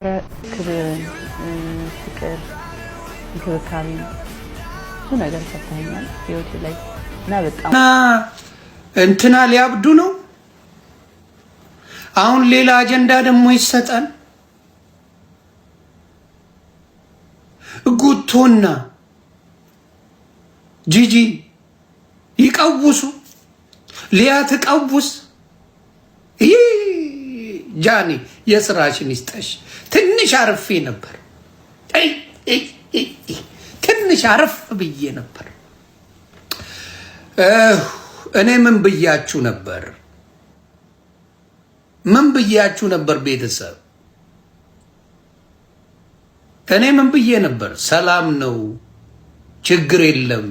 ፍቅር እንክብካቤ ብዙ ነገር ሰጥተኸኛል ህይወቴ ላይ እና በጣም እንትና ሊያብዱ ነው። አሁን ሌላ አጀንዳ ደግሞ ይሰጣል። ጉቶና ጂጂ ይቀውሱ፣ ሊያ ትቀውስ። ጃኒ የስራሽን ይስጠሽ። ትንሽ አርፌ ነበር፣ ትንሽ አረፍ ብዬ ነበር። እኔ ምን ብያችሁ ነበር? ምን ብያችሁ ነበር? ቤተሰብ እኔ ምን ብዬ ነበር? ሰላም ነው ችግር የለም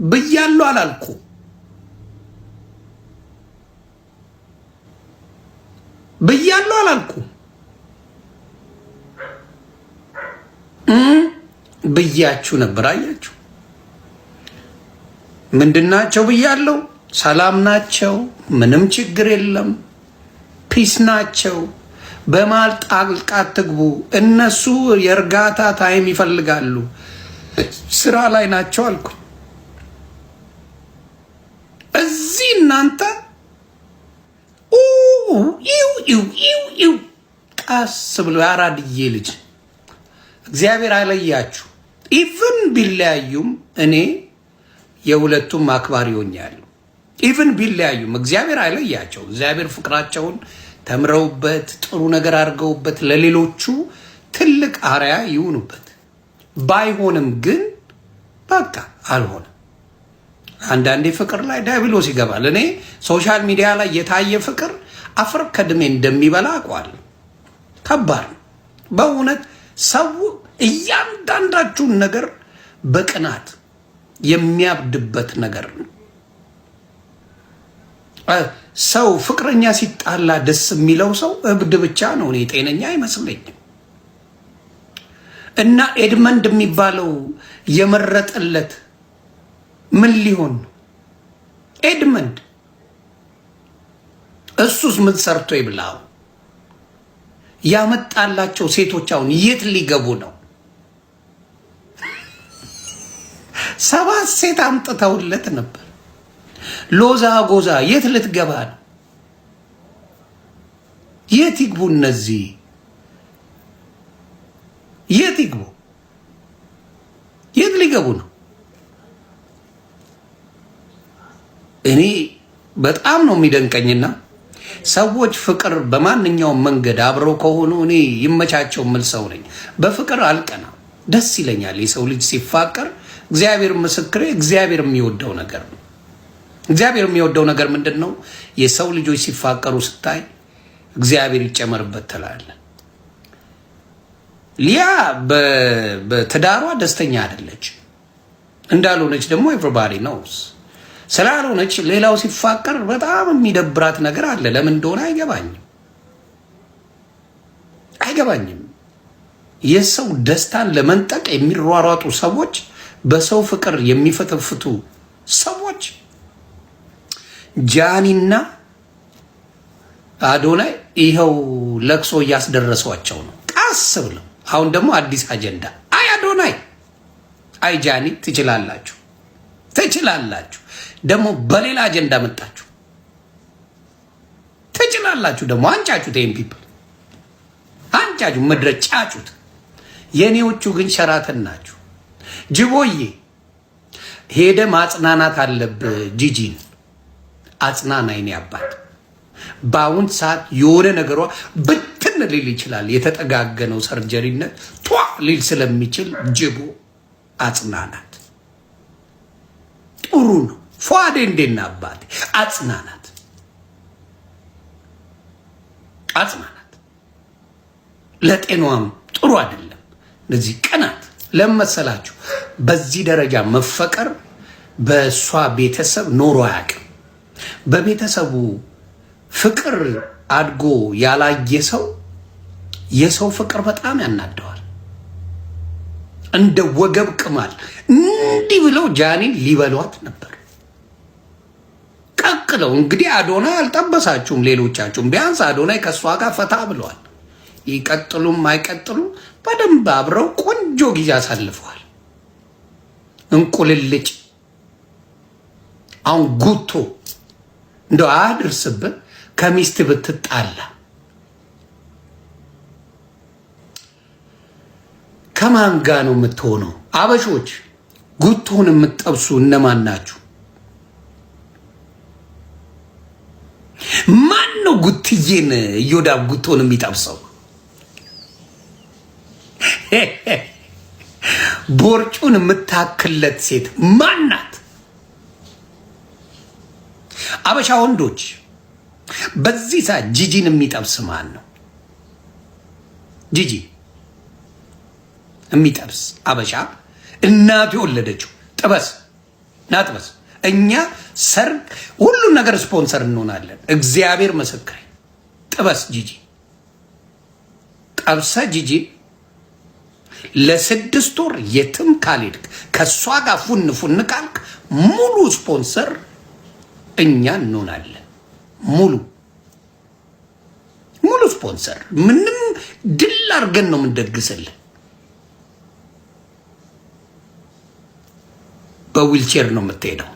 ብያለሁ አላልኩ? ብያለሁ አላልኩ? ብያችሁ ነበር። አያችሁ ምንድናቸው ብያለሁ? ሰላም ናቸው፣ ምንም ችግር የለም፣ ፒስ ናቸው። በማል ጣልቃ አትግቡ። እነሱ የእርጋታ ታይም ይፈልጋሉ፣ ስራ ላይ ናቸው አልኩ። እዚህ እናንተ ቀስ ብሎ ያራድዬ ልጅ እግዚአብሔር አይለያችሁ። ኢቭን ቢለያዩም እኔ የሁለቱም አክባሪ ሆኛለሁ። ኢቭን ቢለያዩም እግዚአብሔር አይለያቸው። እግዚአብሔር ፍቅራቸውን ተምረውበት ጥሩ ነገር አድርገውበት ለሌሎቹ ትልቅ አርያ ይሁኑበት። ባይሆንም ግን በቃ አልሆነም። አንዳንዴ ፍቅር ላይ ዲያብሎስ ይገባል። እኔ ሶሻል ሚዲያ ላይ የታየ ፍቅር አፈር ከድሜ እንደሚበላ አውቀዋለሁ። ከባድ ነው በእውነት። ሰው እያንዳንዳችሁን ነገር በቅናት የሚያብድበት ነገር ነው። ሰው ፍቅረኛ ሲጣላ ደስ የሚለው ሰው እብድ ብቻ ነው። እኔ ጤነኛ አይመስለኝም። እና ኤድመንድ የሚባለው የመረጠለት ምን ሊሆን ነው? ኤድመንድ እሱስ ምን ሰርቶ ይብላው? ያመጣላቸው ሴቶች አሁን የት ሊገቡ ነው? 7 ሴት አምጥተውለት ነበር። ሎዛ ጎዛ የት ልትገባ ነው? የት ይግቡ እነዚህ? የት ይግቡ? የት ሊገቡ ነው? እኔ በጣም ነው የሚደንቀኝና ሰዎች ፍቅር በማንኛውም መንገድ አብረው ከሆኑ እኔ ይመቻቸው ምል ሰው ነኝ። በፍቅር አልቀና፣ ደስ ይለኛል የሰው ልጅ ሲፋቀር። እግዚአብሔር ምስክሬ፣ እግዚአብሔር የሚወደው ነገር ነው። እግዚአብሔር የሚወደው ነገር ምንድን ነው? የሰው ልጆች ሲፋቀሩ ስታይ እግዚአብሔር ይጨመርበት ትላለ። ሊያ በትዳሯ ደስተኛ አይደለች። እንዳልሆነች ደግሞ ኤቨሪባዲ ኖውስ። ስላልሆነች ሌላው ሲፋቀር በጣም የሚደብራት ነገር አለ። ለምን እንደሆነ አይገባኝም። የሰው ደስታን ለመንጠቅ የሚሯሯጡ ሰዎች፣ በሰው ፍቅር የሚፈተፍቱ ሰዎች ጃኒና አዶናይ ይኸው ለቅሶ እያስደረሷቸው ነው ቀስ ብለው። አሁን ደግሞ አዲስ አጀንዳ። አይ አዶናይ፣ አይ ጃኒ ትችላላችሁ ደግሞ በሌላ አጀንዳ መጣችሁ። ትችላላችሁ ደግሞ አንጫጩት። ይሄን ፒፕል አንጫጩ፣ ምድረ ጫጩት። የኔዎቹ ግን ሸራተን ናችሁ። ጅቦዬ ሄደ ማጽናናት አለብህ። ጂጂን አጽናና የኔ አባት። በአሁን ሰዓት የሆነ ነገሯ ብትን ሊል ይችላል። የተጠጋገነው ሰርጀሪነት ቷ ሊል ስለሚችል ጅቦ አጽናናት። ጥሩ ነው። ፏዴ እንዴና አባቴ አጽናናት። ለጤናዋም ጥሩ አይደለም እንደዚህ ቅናት። ለመሰላችሁ በዚህ ደረጃ መፈቀር በእሷ ቤተሰብ ኖሮ አያውቅም። በቤተሰቡ ፍቅር አድጎ ያላየ ሰው የሰው ፍቅር በጣም ያናደዋል። እንደ ወገብ ቅማል እንዲህ ብለው ጃኒን ሊበሏት ነበር። ቀቅለው እንግዲህ አዶናይ አልጠበሳችሁም። ሌሎቻችሁም ቢያንስ አዶናይ ከእሷ ጋር ፈታ ብለዋል። ይቀጥሉም አይቀጥሉም በደንብ አብረው ቆንጆ ጊዜ አሳልፈዋል። እንቁልልጭ አሁን ጉቶ እንደው አያድርስብን ከሚስት ብትጣላ ከማን ጋር ነው የምትሆነው? አበሾች ጉቶን የምትጠብሱ እነማን ናችሁ? ማን ነው ጉትዬን እዮዳብ ጉቶን የሚጠብሰው? ቦርጩን የምታክለት ሴት ማን ናት? አበሻ ወንዶች በዚህ ሰዓት ጂጂን የሚጠብስ ማን ነው? ጂጂ የሚጠብስ አበሻ እናቱ የወለደችው ጥበስ ናጥበስ። እኛ ሰርግ ሁሉን ነገር ስፖንሰር እንሆናለን። እግዚአብሔር መሰከረ። ጥበስ ጂጂ ጠብሰ ጂጂ ለ6 ወር የትም ካልሄድክ ከሷ ጋር ፉን ካልክ ሙሉ ስፖንሰር እኛ እንሆናለን። ሙሉ ስፖንሰር ምንም ድል አድርገን ነው የምንደግስልን። በዊልቼር ነው የምትሄደው።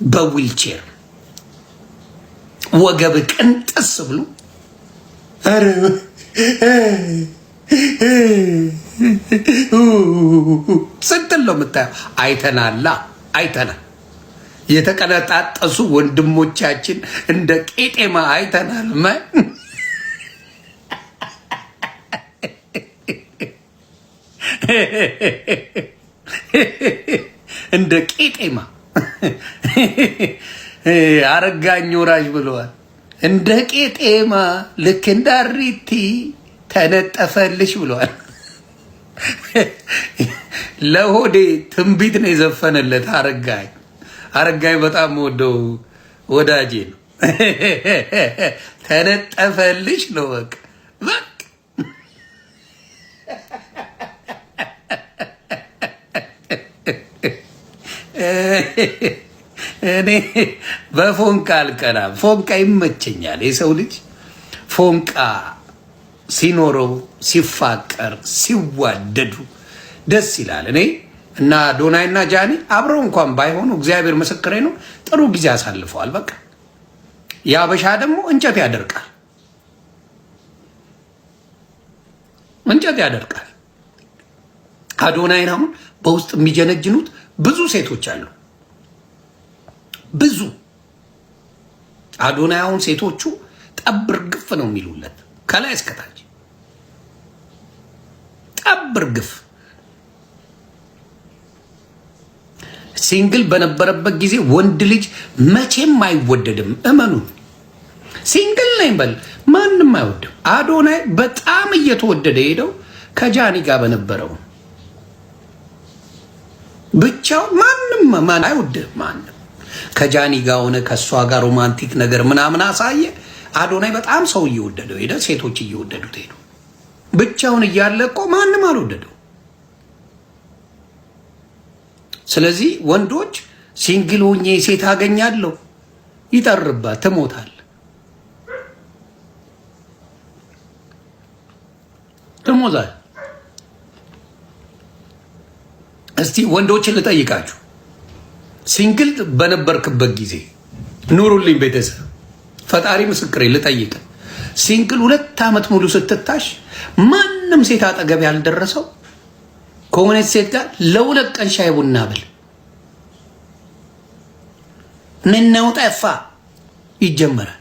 በዊልቼር ወገብ ቅንጥስ ብሎ ስትል ነው የምታየው። አይተናላ አይተናል። የተቀነጣጠሱ ወንድሞቻችን እንደ ቄጤማ አይተናል። እንደ ቄጤማ አረጋኝ ወራጅ ብለዋል። እንደ ቄጤማ ልክ እንደ አሪቲ ተነጠፈልሽ ብለዋል። ለሆዴ ትንቢት ነው የዘፈነለት አረጋኝ። አረጋኝ በጣም ወደው ወዳጄ ነው። ተነጠፈልሽ ነው በቃ እኔ በፎንቃ አልቀናም። ፎንቃ ይመቸኛል። የሰው ልጅ ፎንቃ ሲኖረው ሲፋቀር ሲዋደዱ ደስ ይላል። እኔ እና ዶናይና ጃኒ አብረው እንኳን ባይሆኑ እግዚአብሔር ምስክሬ ነው ጥሩ ጊዜ አሳልፈዋል። በቃ የአበሻ ደግሞ እንጨት ያደርቃል፣ እንጨት ያደርቃል። አዶናይን አሁን በውስጥ የሚጀነጅኑት ብዙ ሴቶች አሉ። ብዙ አዶናይ አሁን ሴቶቹ ጠብር ግፍ ነው የሚሉለት ከላይ እስከታች ጠብር ግፍ። ሲንግል በነበረበት ጊዜ ወንድ ልጅ መቼም አይወደድም። እመኑን። ሲንግል ነኝ በል ማንም አይወድም። አዶናይ በጣም እየተወደደ ሄደው ከጃኒ ጋር በነበረው ብቻው ማን አይወድም። ማንም ከጃኒ ጋር ሆነ ከሷ ጋር ሮማንቲክ ነገር ምናምን አሳየ። አዶናይ በጣም ሰው እየወደደው ሄደ። ሴቶች እየወደዱት ሄዱ። ብቻውን እያለ እኮ ማንም አልወደደው። ስለዚህ ወንዶች ሲንግል ሆኜ ሴት አገኛለሁ ይጠርባት ትሞታል። እስቲ ወንዶችን ልጠይቃችሁ። ሲንግል በነበርክበት ጊዜ ኑሩልኝ ቤተሰብ፣ ፈጣሪ ምስክሬ ልጠይቅ። ሲንግል 2 ዓመት ሙሉ ስትታሽ ማንም ሴት አጠገብ ያልደረሰው ከሆነች ሴት ጋር ለ2 ቀን ሻይ ቡና ብል ምነው ጠፋ ይጀመራል።